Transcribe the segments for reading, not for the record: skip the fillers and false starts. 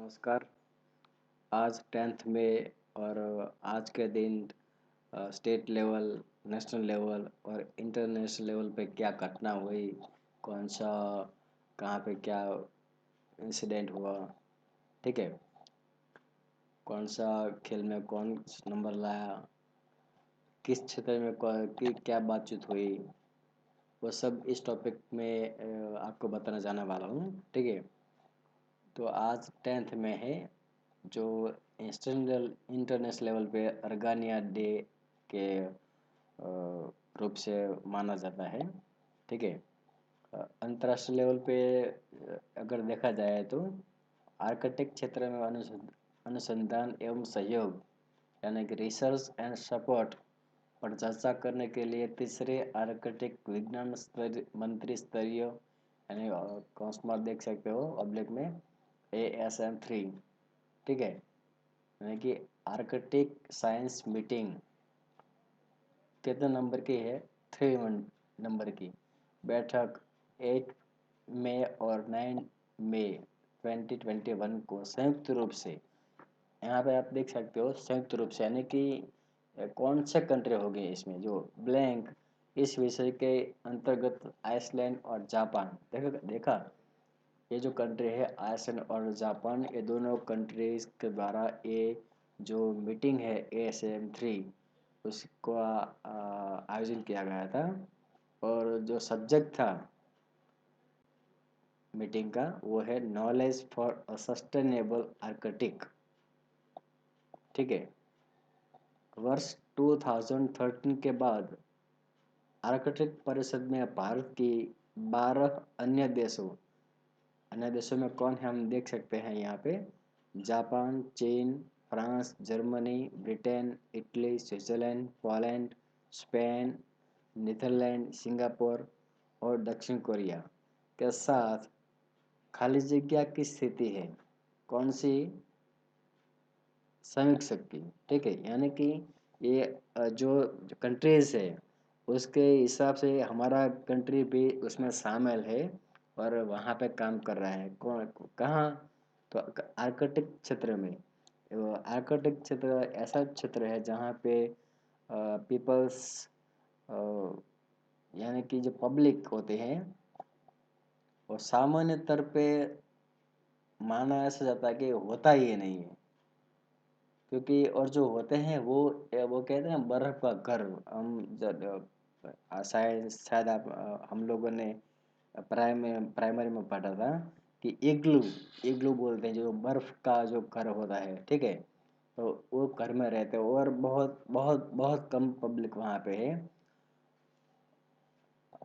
नमस्कार। आज 10th में और आज के दिन स्टेट लेवल, नेशनल लेवल और इंटरनेशनल लेवल पे क्या घटना हुई, कौन सा, कहाँ पे क्या इंसिडेंट हुआ, ठीक है। कौन सा खेल में कौन नंबर लाया, किस क्षेत्र में की क्या बातचीत हुई, वो सब इस टॉपिक में आपको बताना जाने वाला हूँ, ठीक है। तो आज 10th में है, जो इंटरनेशनल लेवल पे अर्गानिया डे के रूप से माना जाता है, ठीक है। अंतर्राष्ट्रीय लेवल पे अगर देखा जाए तो आर्किटेक्ट क्षेत्र में अनुसंधान एवं सहयोग यानी कि रिसर्च एंड सपोर्ट पर चर्चा करने के लिए तीसरे आर्किटेक्ट विज्ञान मंत्री स्तरीय यानी कौन सा देख सकते हो ऑब्लिक में ASM3, ठीक है। यानी कि आर्किटेक्ट साइंस मीटिंग कितने नंबर की है? 3 नंबर की बैठक 8 मई और 9 मई 2021 को संयुक्त रूप से, यहाँ पे आप देख सकते हो संयुक्त रूप से, यानी कि कौन से कंट्री हो गए इसमें जो ब्लैंक इस विषय के अंतर्गत आइसलैंड और जापान। देखा देखा, ये जो कंट्री है आइसलैंड और जापान, ये दोनों कंट्रीज के द्वारा ये जो मीटिंग है ASM3 उसको आयोजन किया गया था। और जो सब्जेक्ट था मीटिंग का वो है knowledge for a sustainable architect, ठीक है। वर्ष 2013 के बाद आर्किटेक्ट परिषद में भारत की 12 अन्य देशों में कौन है हम देख सकते हैं यहाँ पे, जापान, चीन, France, Germany, Britain, Italy, Switzerland, Poland, Spain, Netherlands, Singapore और दक्षिण कोरिया के साथ खाली जगह की स्थिति है। कौन सी? संयुक्त शक्ति, ठीक है। यानी कि ये जो कंट्रीज है उसके हिसाब से हमारा कंट्री भी उसमें शामिल है और वहाँ पे काम कर रहा है। कौन कहाँ? तो आर्कटिक क्षेत्र में। आर्कटिक क्षेत्र ऐसा क्षेत्र है जहाँ पे पीपल्स यानी कि जो पब्लिक होते हैं वो सामान्य तौर पे माना ऐसा जाता है कि होता ही नहीं है, क्योंकि और जो होते हैं वो कहते हैं बर्फ का घर। हम जब शायद शायद आप हम लोगों ने प्राइमरी में पढ़ा था कि इग्लू इग्लू बोलते हैं, जो बर्फ का जो घर होता है, ठीक है। तो वो घर में रहते हैं और बहुत बहुत बहुत कम पब्लिक वहाँ पे है।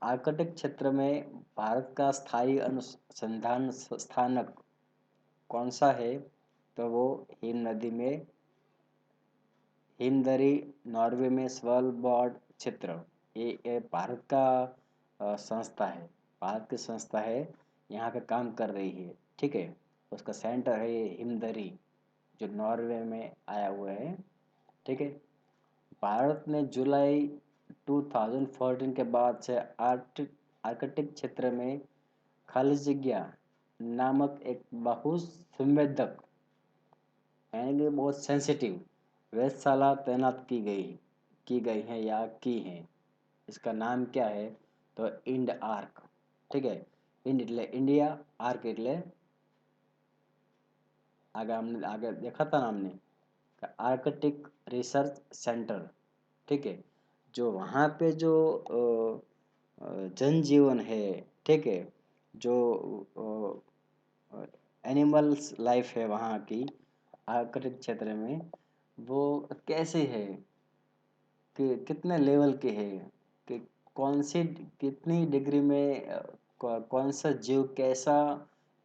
आर्कटिक क्षेत्र में भारत का स्थायी अनुसंधान स्थानक कौन सा है? तो वो हिम नदी में, हिमदरी, नॉर्वे में स्वालबार्ड क्षेत्र, ये भारत का संस्था है, भारत की संस्था है, यहाँ पे काम कर रही है, ठीक है। उसका सेंटर है ये हिमदरी जो नॉर्वे में आया हुआ है, ठीक है। भारत ने जुलाई 2014 के बाद से आर्कटिक क्षेत्र में खाली जगह नामक एक बहुत संवेदक यानी कि बहुत सेंसिटिव वेधशाला तैनात की गई है या की है। इसका नाम क्या है? तो इंड आर्क, ठीक है। इंड इटले इंडिया, आर्क इटले आगे हमने आगे देखा था ना हमने आर्कटिक रिसर्च सेंटर, ठीक है। जो वहाँ पे जो जनजीवन है, ठीक है, जो एनिमल्स लाइफ है वहाँ की आर्कटिक क्षेत्र में, वो कैसे है कि कितने लेवल के है, कि कौन सी कितनी डिग्री में कौन सा जीव कैसा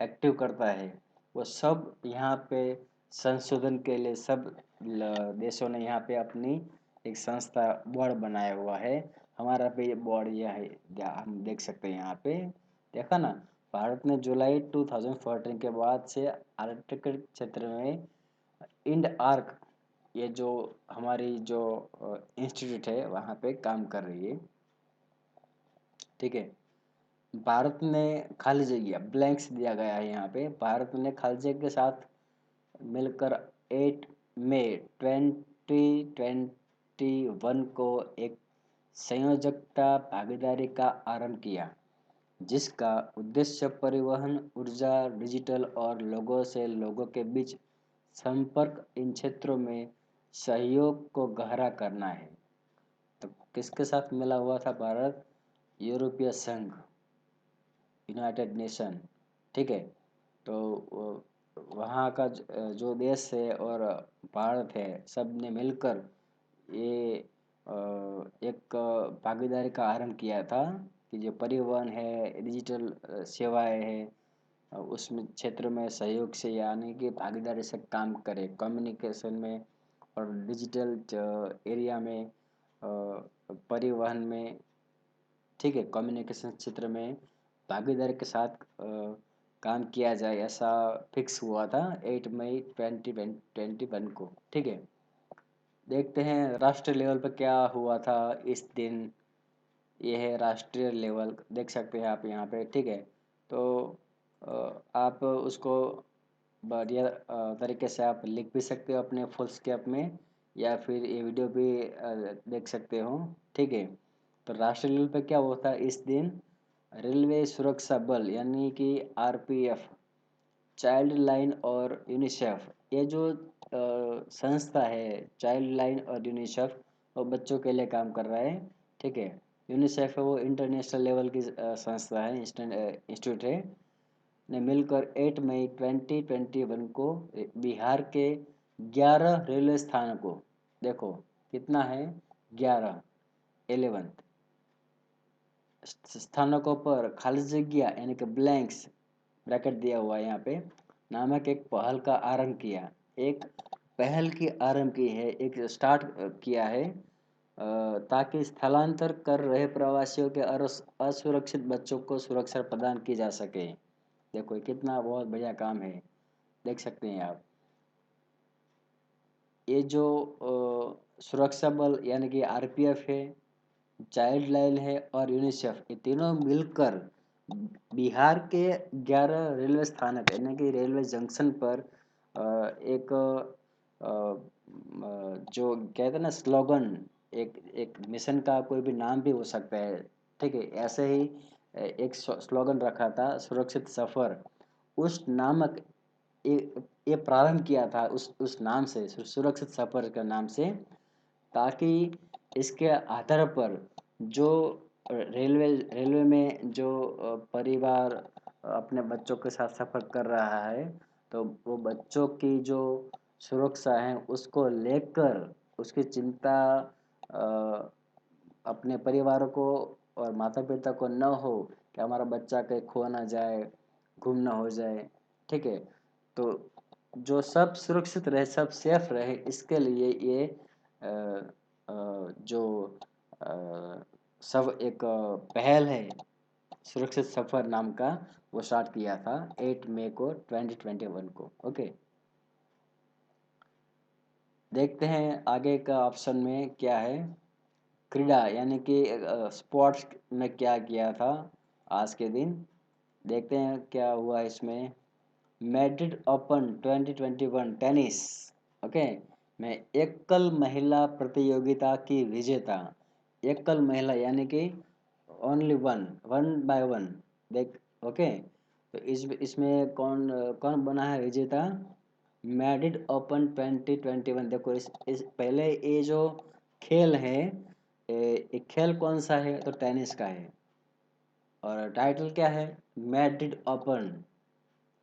एक्टिव करता है, वो सब यहाँ पे संशोधन के लिए सब देशों ने यहाँ पे अपनी एक संस्था बोर्ड बनाया हुआ है। हमारा पे ये बोर्ड यह है, हम देख सकते हैं यहाँ पे, देखा ना। भारत ने जुलाई 2014 के बाद से आर्कटिक क्षेत्र में इंड आर्क, ये जो हमारी जो इंस्टीट्यूट है वहाँ पे काम कर रही है, ठीक है। भारत ने खाली जगह ब्लैंक्स दिया गया है यहाँ पे, भारत ने खाली जगह के साथ मिलकर 8 मई 2021 को एक संयोजकता भागीदारी का आरंभ किया, जिसका उद्देश्य परिवहन, ऊर्जा, डिजिटल और लोगों से लोगों के बीच संपर्क इन क्षेत्रों में सहयोग को गहरा करना है। तो किसके साथ मिला हुआ था भारत? यूरोपीय संघ, यूनाइटेड नेशन, ठीक है। तो वहाँ का जो देश है और भारत है, सब ने मिलकर ये एक भागीदारी का आरंभ किया था कि जो परिवहन है, डिजिटल सेवाएं हैं, उसमें क्षेत्र में सहयोग से यानी कि भागीदारी से काम करे, कम्युनिकेशन में और डिजिटल एरिया में, परिवहन में, ठीक है, कम्युनिकेशन क्षेत्र में भागीदारी के साथ काम किया जाए, ऐसा फिक्स हुआ था 8 मई 2021 को, ठीक है। देखते हैं राष्ट्रीय लेवल पर क्या हुआ था इस दिन। ये है राष्ट्रीय लेवल, देख सकते हैं आप यहाँ पे, ठीक है। तो आप उसको बढ़िया तरीके से आप लिख भी सकते हो अपने फुल स्केप में, या फिर ये वीडियो भी देख सकते हो, ठीक है। तो राष्ट्रीय लेवल पे क्या होता है इस दिन? रेलवे सुरक्षा बल यानी कि आरपीएफ, चाइल्ड लाइन और यूनिसेफ, ये जो संस्था है, चाइल्ड लाइन और यूनिसेफ, वो बच्चों के लिए काम कर रहा है, ठीक है। यूनिसेफ है वो इंटरनेशनल लेवल की संस्था है, इंस्टीट्यूट है, ने मिलकर 8 मई 2021 को बिहार के 11 रेलवे स्थानों को, देखो कितना है, 11, 11 स्थानकों पर खाली जगह यानी कि ब्लैंक्स ब्रैकेट दिया हुआ है यहाँ पे, नामक एक पहल का आरंभ किया। एक पहल की आरंभ की है, एक स्टार्ट किया है, ताकि स्थलांतर कर रहे प्रवासियों के असुरक्षित बच्चों को सुरक्षा प्रदान की जा सके। देखो ये कितना बहुत बढ़िया काम है, देख सकते हैं आप। ये जो सुरक्षा बल यानी कि आरपीएफ है, चाइल्ड लाइन है और यूनिसेफ, ये तीनों मिलकर बिहार के 11 रेलवे स्थानक यानी कि रेलवे जंक्शन पर एक जो कहते हैं ना स्लोगन, एक एक मिशन का कोई भी नाम भी हो सकता है, ठीक है। ऐसे ही एक स्लोगन रखा था, सुरक्षित सफर, उस नामक ये ये प्रारंभ किया था उस नाम से, सुरक्षित सफर के नाम से, ताकि इसके आधार पर जो रेलवे रेलवे में जो परिवार अपने बच्चों के साथ सफ़र कर रहा है, तो वो बच्चों की जो सुरक्षा है उसको लेकर उसकी चिंता अ, अपने परिवार को और माता पिता को न हो कि हमारा बच्चा कहीं खो ना जाए, गुम ना हो जाए, ठीक है। तो जो सब सुरक्षित रहे, सब सेफ रहे, इसके लिए ये अ, जो अ, सब एक पहल है, सुरक्षित सफर नाम का, वो स्टार्ट किया था 8 मई को 2021 को, ओके। देखते हैं आगे का ऑप्शन में क्या है। क्रीड़ा यानी कि स्पोर्ट्स में क्या किया था आज के दिन, देखते हैं क्या हुआ इसमें। मैड्रिड ओपन 2021 टेनिस, ओके, में एकल महिला प्रतियोगिता की विजेता, एकल महिला यानी कि only one, one by one, देख, ओके। तो इसमें कौन कौन बना है विजेता? Madrid open 2021। देखो इस पहले ये जो खेल है, ये खेल कौन सा है? तो टेनिस का है, और टाइटल क्या है? Madrid open,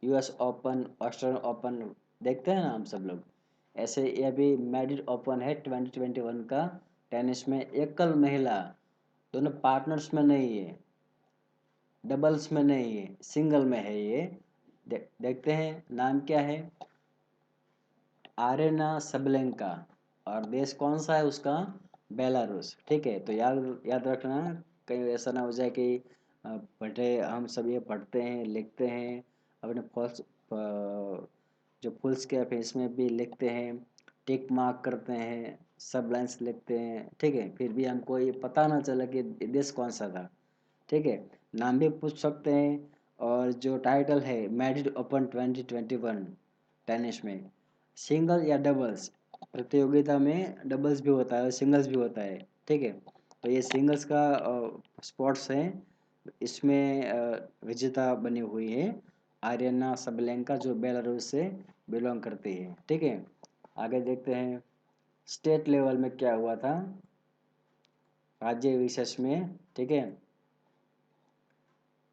US open, Australian open, देखते हैं ना हम सब लोग। ऐसे ये भी मैड्रिड ओपन है 2021 का, टेनिस में एकल महिला, दोनों पार्टनर्स में नहीं है, डबल्स में नहीं है, सिंगल में है ये। देखते हैं नाम क्या है। आरेना सबलेंका, और देश कौन सा है उसका? बेलारूस, ठीक है। तो याद याद रखना, कहीं ऐसा ना हो जाए कि पढ़े हम सब ये पढ़ते हैं, लिखते हैं, अपने फर्स्ट जो फुल स्केप है इसमें भी लिखते हैं, टिक मार्क करते हैं, सब लाइन्स लिखते हैं, ठीक है, फिर भी हमको ये पता ना चला कि देश कौन सा था, ठीक है। नाम भी पूछ सकते हैं, और जो टाइटल है मैड्रिड ओपन 2021 टेनिस में, सिंगल या डबल्स, प्रतियोगिता में डबल्स भी होता है और सिंगल्स भी होता है, ठीक है। तो ये सिंगल्स का स्पोर्ट्स है, इसमें विजेता बनी हुई है आर्यना सबलेंका, जो बेलारूस से बिलोंग करती है, ठीक है। आगे देखते हैं स्टेट लेवल में क्या हुआ था, राज्य विशेष में, ठीक है।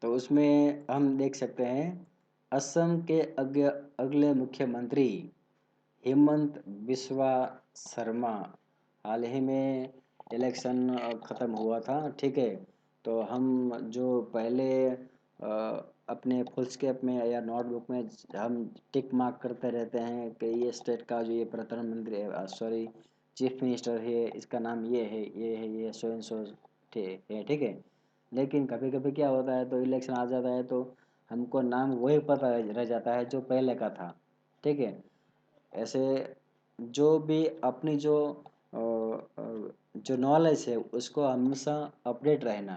तो उसमें हम देख सकते हैं असम के अगले मुख्यमंत्री हेमंत बिस्वा शर्मा, हाल ही में इलेक्शन ख़त्म हुआ था, ठीक है। तो हम जो पहले अपने फुलस्केप में या नोटबुक में हम टिक मार्क करते रहते हैं कि ये स्टेट का जो ये प्रधानमंत्री है, सॉरी चीफ मिनिस्टर है, इसका नाम ये है, ये है, ये सो एंड सो है, ठीक है। लेकिन कभी कभी क्या होता है, तो इलेक्शन आ जाता है तो हमको नाम वही पता रह जाता है जो पहले का था, ठीक है। ऐसे जो भी अपनी जो नॉलेज है उसको हमेशा अपडेट रहना,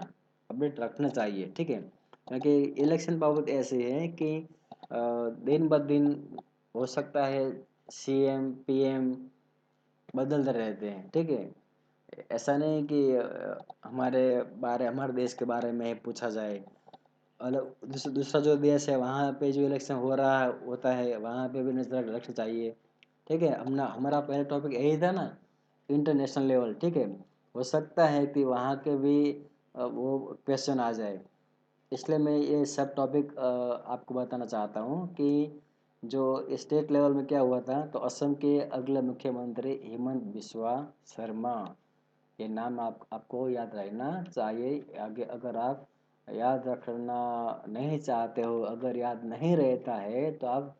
अपडेट रखना चाहिए, ठीक है। क्योंकि इलेक्शन बाबत ऐसे है कि दिन ब दिन हो सकता है सीएम पीएम बदलते रहते हैं, ठीक है। ऐसा नहीं कि हमारे देश के बारे में पूछा जाए, अलग दूसरा जो देश है वहाँ पे जो इलेक्शन हो रहा है होता है वहाँ पे भी नजर रखनी चाहिए, ठीक है। हमारा पहला टॉपिक यही था ना, इंटरनेशनल लेवल, ठीक है। हो सकता है कि वहाँ के भी वो क्वेश्चन आ जाए, इसलिए मैं ये सब टॉपिक आपको बताना चाहता हूँ कि जो स्टेट लेवल में क्या हुआ था। तो असम के अगले मुख्यमंत्री हेमंत बिस्वा शर्मा, ये नाम आपको याद रखना चाहिए। आगे अगर आप याद रखना नहीं चाहते हो, अगर याद नहीं रहता है तो आप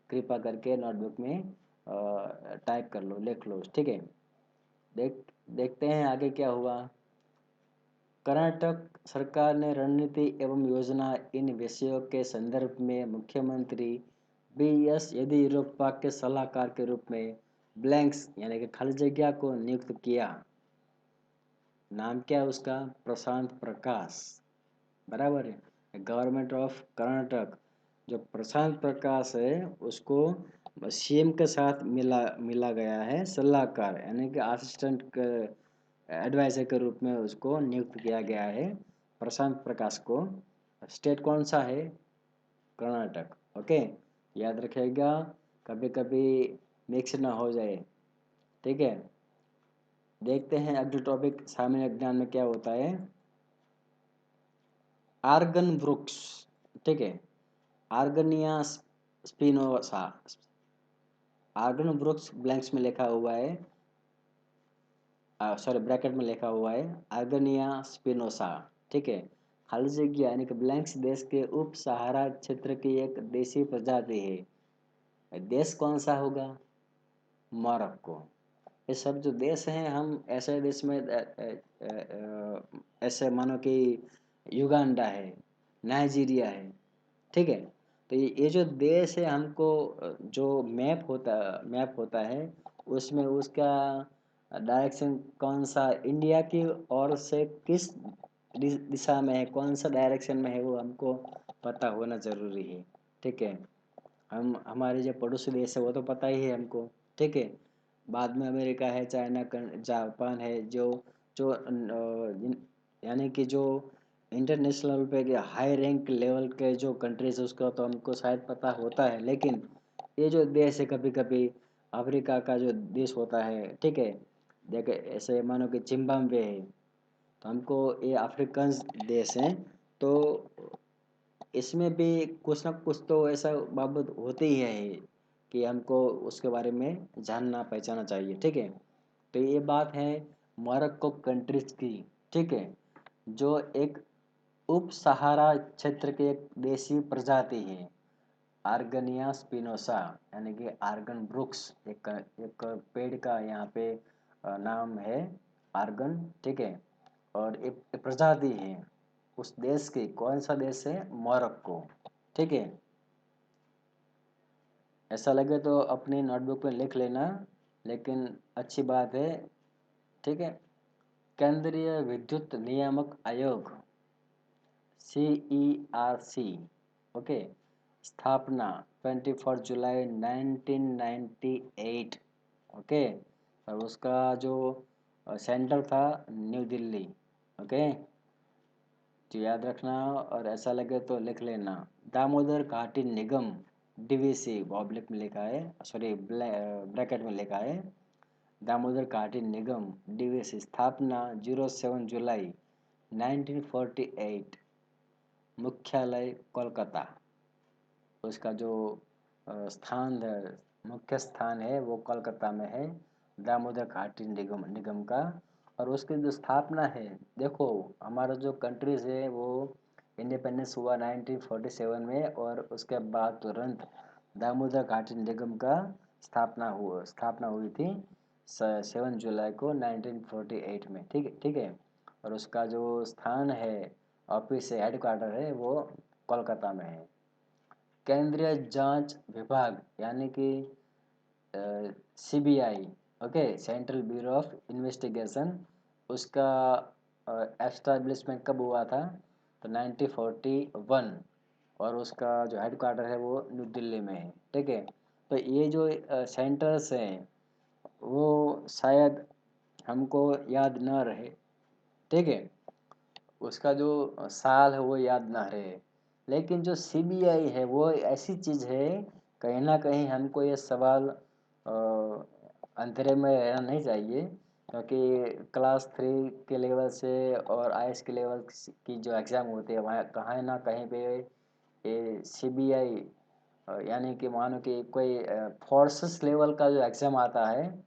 कृपया करके नोटबुक में टाइप कर लो, लिख लो, ठीक है। देखते हैं आगे क्या हुआ। कर्नाटक सरकार ने रणनीति एवं योजना इन विषयों के संदर्भ में मुख्यमंत्री बी एस येदियुरप्पा के सलाहकार के रूप में ब्लैंक्स यानी कि खाली जगह को नियुक्त किया। नाम क्या है उसका, प्रशांत प्रकाश, बराबर है। गवर्नमेंट ऑफ कर्नाटक, जो प्रशांत प्रकाश है उसको सीएम के साथ मिला मिला गया है, सलाहकार यानी कि असिस्टेंट एडवाइजर के रूप में उसको नियुक्त किया गया है, प्रशांत प्रकाश को। स्टेट कौन सा है, कर्नाटक, ओके। याद रखिएगा, कभी कभी मिक्स ना हो जाए, ठीक है। देखते हैं अगले टॉपिक सामान्य ज्ञान में क्या होता है, आर्गन वृक्ष, ठीक है। आर्गनिया स्पिनोसा, आर्गन वृक्ष ब्लैंक्स में लिखा हुआ है, सॉरी ब्रैकेट में लिखा हुआ है आर्गनिया स्पिनोसा, ठीक है। खाली जगह यानी कि ब्लैंक्स देश के उप सहारा क्षेत्र की एक देसी प्रजाति है। देश कौन सा होगा, मोरक्को। ये सब जो देश हैं, हम ऐसे देश में ऐसे मानो कि युगांडा है, नाइजीरिया है, ठीक है। तो ये जो देश है हमको जो मैप होता है उसमें उसका डायरेक्शन कौन सा इंडिया की ओर से किस दिशा में है, कौन सा डायरेक्शन में है, वो हमको पता होना जरूरी है, ठीक है। हम हमारे जो पड़ोसी देश है वो तो पता ही है हमको, ठीक है। बाद में अमेरिका है, चाइना, जापान है, जो जो यानी कि जो इंटरनेशनल लेवल पे हाई रैंक लेवल के जो कंट्रीज है उसका तो हमको शायद पता होता है, लेकिन ये जो देश है कभी कभी अफ्रीका का जो देश होता है, ठीक है। देखे ऐसे मानो कि जिम्बाब्वे है, तो हमको ये अफ्रीकन देश हैं, तो इसमें भी कुछ ना कुछ तो ऐसा बाबत होते ही है कि हमको उसके बारे में जानना पहचाना चाहिए, ठीक है। तो ये बात है मोरक्को कंट्रीज की, ठीक है, जो एक उप सहारा क्षेत्र की एक देसी प्रजाति है, आर्गनिया स्पिनोसा, यानी कि आर्गन ब्रुक्स, एक पेड़ का यहाँ पे नाम है, आर्गन, ठीक है। और एक प्रजाति है उस देश की, कौन सा देश है, मोरक्को, ठीक है। ऐसा लगे तो अपनी नोटबुक में लिख लेना, लेकिन अच्छी बात है, ठीक है। केंद्रीय विद्युत नियामक आयोग, CERC, ओके। स्थापना 24 जुलाई 1998। ओके। और उसका जो सेंटर था न्यू दिल्ली। ओके, तो याद रखना और ऐसा लगे तो लिख लेना। दामोदर घाटी निगम, डीवीसी पब्लिक में लिखा है, सॉरी ब्रैकेट में लिखा है। दामोदर घाटी निगम डीवीसी स्थापना 07 जुलाई 1948, मुख्यालय कोलकाता। उसका जो स्थान है, मुख्य स्थान है वो कोलकाता में है, दामोदर घाटी निगम निगम का। और उसकी जो स्थापना है, देखो हमारा जो कंट्रीज है वो इंडिपेंडेंस हुआ 1947 में, और उसके बाद तुरंत दामोदर घाटी निगम का स्थापना हुई थी 7 जुलाई को 1948 में। ठीक है। और उसका जो स्थान है, ऑफिस है, हेडक्वार्टर है, वो कोलकाता में है। केंद्रीय जांच विभाग यानी कि CBI, okay, central bureau of investigation, उसका एस्टैब्लिशमेंट कब हुआ था? तो 1941। और उसका जो हेडक्वार्टर है वो न्यू दिल्ली में है। ठीक है। तो ये जो सेंटर्स हैं वो शायद हमको याद न रहे। ठीक है, उसका जो साल है वो याद ना रहे। लेकिन जो सीबीआई है वो ऐसी चीज़ है, कहीं ना कहीं हमको ये सवाल अंतरे में रहना नहीं चाहिए, क्योंकि क्लास 3 के लेवल से और आईएएस के लेवल की जो एग्ज़ाम होती है वहाँ कहीं ना कहीं पे ये सीबीआई, यानी कि मानो कि कोई फोर्सेस लेवल का जो एग्ज़ाम आता है